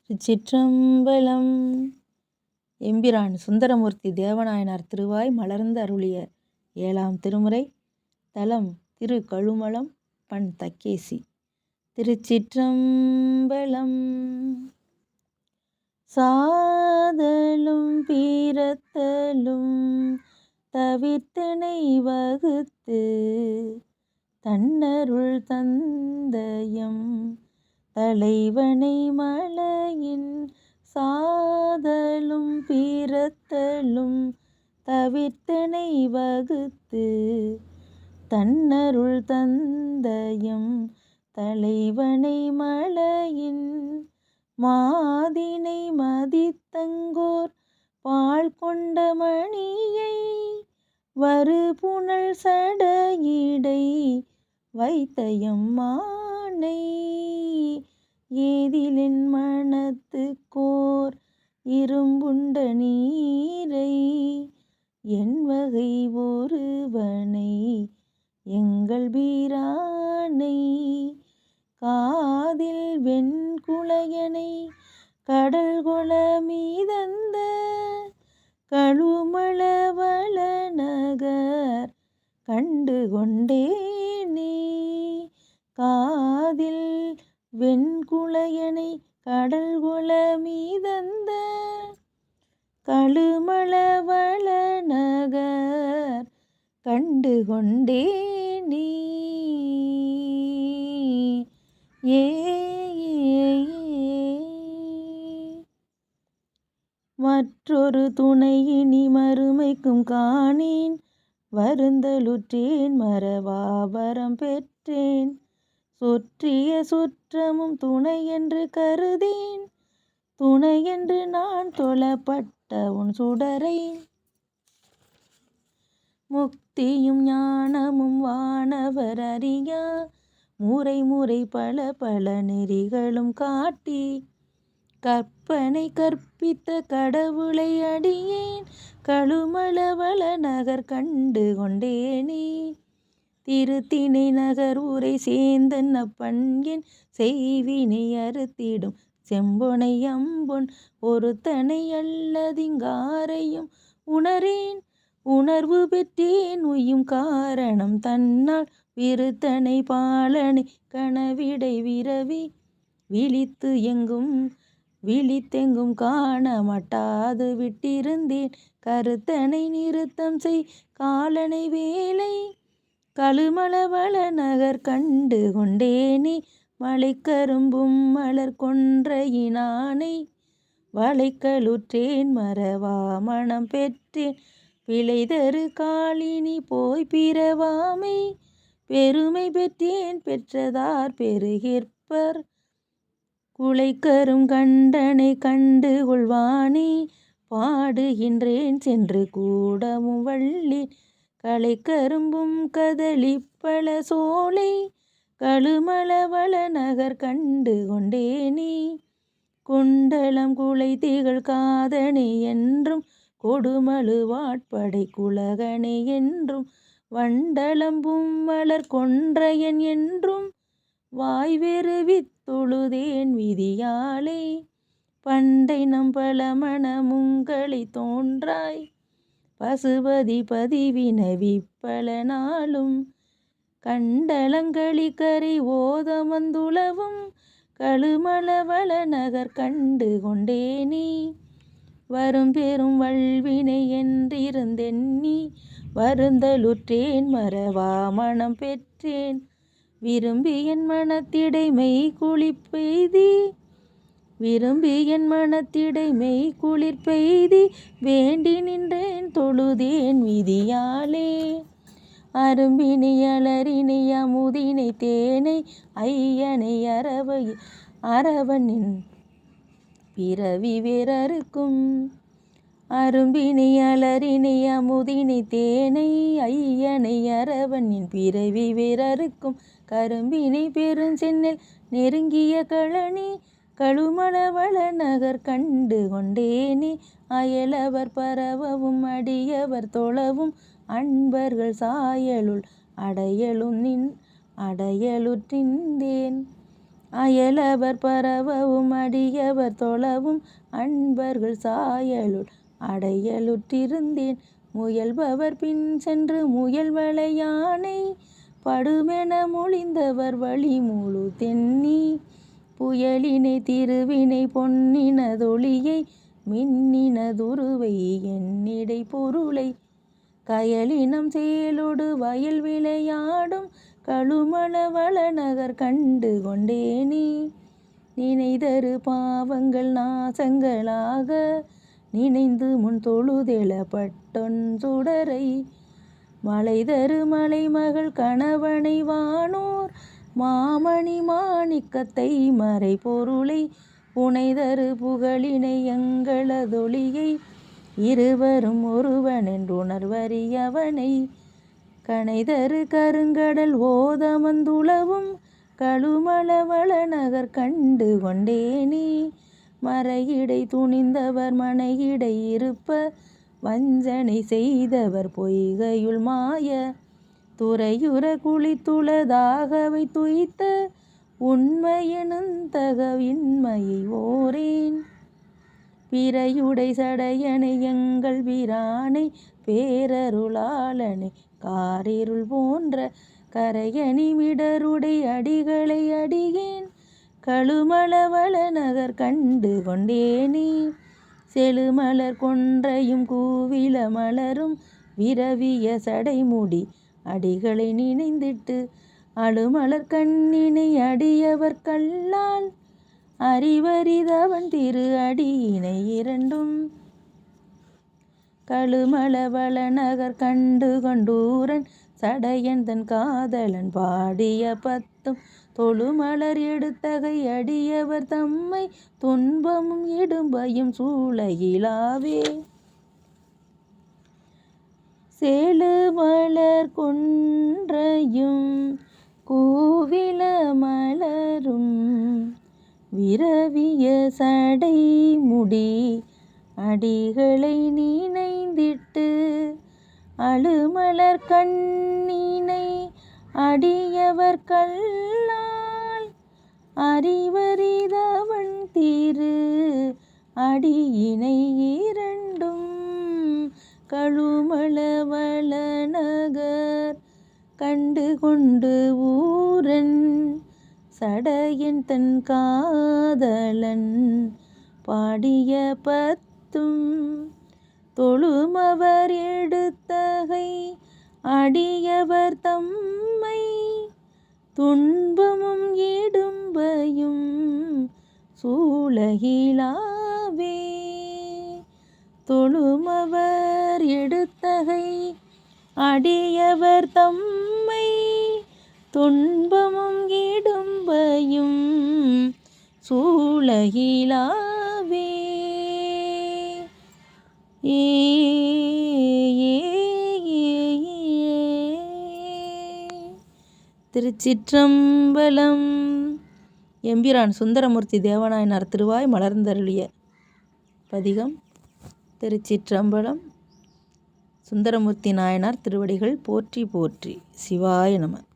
திருச்சிற்றம்பலம். எம்பிரான் சுந்தரமூர்த்தி தேவநாயனார் திருவாய் மலர்ந்து அருளிய 7ஆம் திருமுறை. தலம் திரு கழுமலம், பண் தக்கேசி. திருச்சிற்றம்பலம். சாதலும் பீரத்தலும் தவிர்த்தனை வகுத்து தன்னருள் தந்தயம் தலைவனை மலையின் சாதலும் பீரத்தலும் தவிர்த்தனை வகுத்து தன்னருள் தந்தயம் தலைவனை மலையின் மாதினை மதித்தங்கோர் பால் கொண்ட மணியை வருபுனல் சடையிடை வைத்தயம் மானை ஏதிலென் மனத்துக்கோர் இரும்புண்ட நீரை என் வகை ஒருவனை எங்கள் பிரானை காதில் வெண்குளையனை கடல் கொள மீதந்த கழுமள வள நகர் கண்டு கொண்டேனே. காதில் வெண்குளையனை கடல் கொள மீதந்த கழுமள வள நகர் கண்டு கொண்டேனே. ஏ மற்றொரு துணையினி மறுமைக்கும் காணேன் வருந்தலுற்றேன் மறவாவரம் பெற்றேன் சொற்றிய சுற்றமும் துணையென்று கருதேன் துணையென்று நான் தொழப்பட்ட உன் சுடரை முக்தியும் ஞானமும் வானவர் அறியா முறை முறை பல பல நெறிகளும் காட்டி கற்பனை கற்பித்த கடவுளை அடியேன் கழுமள வள நகர் கண்டு கொண்டேனே. திருத்திணை நகர் ஊரை சேந்தன் அப்பன் என் செய்வினை அறுத்திடும் செம்பொனை அம்பொன் ஒருத்தனை அல்லதிங்காரையும் உணரேன் உணர்வு பெற்றேன் உய்யும் காரணம் தன்னால் விருத்தனை பாலனை கனவிடை விரவி விழித்தெங்கும் காண மட்டாது விட்டிருந்தேன் கருத்தனை நிறுத்தம் செய் காலனை வேலை கழுமள வள நகர் கண்டு கொண்டேனே. மலைக்கரும்பும் மலர் கொன்றையினானை வளைக்கலுற்றேன் மறவா மனம் பெற்றேன் பிழைதரு காலினி போய் பிறவாமை பெருமை பெற்றேன் பெற்றதார் பெருகிற்பர் குலைக்கரும் கண்டனை கண்டு கொள்வானே. பாடுகின்றேன் சென்று கூடமும் வள்ளேன் களைக்கரும்பும் கதளிப்பழ சோலை கழுமள வள நகர் கண்டு கொண்டேனே. குண்டலம் குலை திகழ் காதனை என்றும் கொடுமழு வாட்படை குலகனை என்றும் வண்டலம்பும் மலர் கொன்றையன் என்றும் வாய்வெருவித் தொழுதேன் விதியாலே பண்டை நம்பல மணமுங்களை தோன்றாய் பசுபதி பதிவினவி பல நாளும் கண்டலங்களி கரை ஓதமந்துளவும் கழுமள வள நகர் கண்டு கொண்டேனே. வரும் பெரும் வல்வினை என்றிருந்தெண்ணி வருந்தலுற்றேன் மறவா மனம் பெற்றேன் விரும்பி என் மனத்திடை மெய் குளிர்பெய்தி வேண்டி நின்றேன் தொழுதேன் விதியாலே அரும்பினை அலரினை அமுதினை தேனை ஐயனை அரவனின் பிறவி வேறறுக்கும் அரும்பினை அலரினை அமுதினை தேனை ஐயனை அரவனின் பிறவி வேறறுக்கும் கரும்பினை பெருஞ்சென்னல் நெருங்கிய கழனி கழுமள வள நகர் கண்டு கொண்டேனே. அயலவர் பரவவும் அடியவர் தொழவும் அன்பர்கள் சாயலுள் அடையலுற்றிந்தேன் அயலவர் பரவவும் அடியவர் தொழவும் அன்பர்கள் சாயலுள் அடையலுற்றிருந்தேன். முயல்பவர் பின் சென்று முயல்வலை யானை படுமென மொழிந்தவர் வழி முழு தென்னி. புயலினை திருவினை பொன்னினதொளியை மின்னினதுருவை என்னிடை பொருளை கயலினம் சேலொடு வயல் விளையாடும் கழுமல வளநகர் கண்டு கொண்டேனே. நினைதரு பாவங்கள் நாசங்களாக நினைந்து முன் தொழுதெழப்பட்டொன் சுடரை மலைதரு மலைமகள் கணவனை வானோர் மாமணி மாணிக்கத்தை மறை பொருளை புனைதரு புகழினை எங்களதொளியை இருவரும் ஒருவனென்றுணர்வறியவனை கனைதரு கருங்கடல் ஓதமந்துளவும் கழுமல வளநகர் கண்டு கொண்டேனே. மறையிடை துணிந்தவர் மனையிடை இருப்ப வஞ்சனை செய்தவர் பொய்கையுள் மாய துறையுற குளித்துளதாகவை துய்த்த உண்மையெனுந்தகவின்மையை ஓரேன். பிறையுடை சடையனை எங்கள் பிரானை பேரருளாளனை காரிருள் போன்ற கரையணி மிடருடை அடிகளை அடியேன் கழுமல வளநகர் கண்டு கொண்டேனே. செழுமலர் கொன்றையும் கூவில மலரும் விரவிய சடைமுடி அடிகளை நினைந்திட்டு அழுமலர் கண்ணினை அடியவர் கல்லால் அறிவரிதவன் திரு அடியினை இரண்டும் கழுமல வளநகர் கண்டு கொண்டூரன் சடையன் தன் காதலன் பாடிய பத்தும் தொழுமலர் எடுத்தகை அடியவர் தம்மை துன்பமும் இடும்பையும் சூழகிலாவே. செழுமலர் கொன்றையும் கூவில மலரும் விரவிய சடை முடி அடிகளை நினைந்திட்டு அழுமலர் கண்ணினை அடியவர் கல்லால் அறிவரிதவன் திரு அடியினை இரண்டும் கழுமல வளநகர் கண்டு கொண்டு ஊரன் சடையன் தன் காதலன் பாடிய பத்தும் தொழுமவர் எடுத்தகை அடியவர் தம்மை துன்பமும் இடும்பையும் சூழகிலாவே. தொழுமவர் எடுத்தகை அடியவர் தம்மை துன்பமும் இடும்பையும் சூழகிலாவே. திருச்சிற்றம்பலம். எம்பிரான் சுந்தரமூர்த்தி தேவநாயனார் திருவாய் மலர்ந்தருளிய பதிகம். திருச்சிற்றம்பலம். சுந்தரமூர்த்தி நாயனார் திருவடிகள் போற்றி போற்றி. சிவாய நம.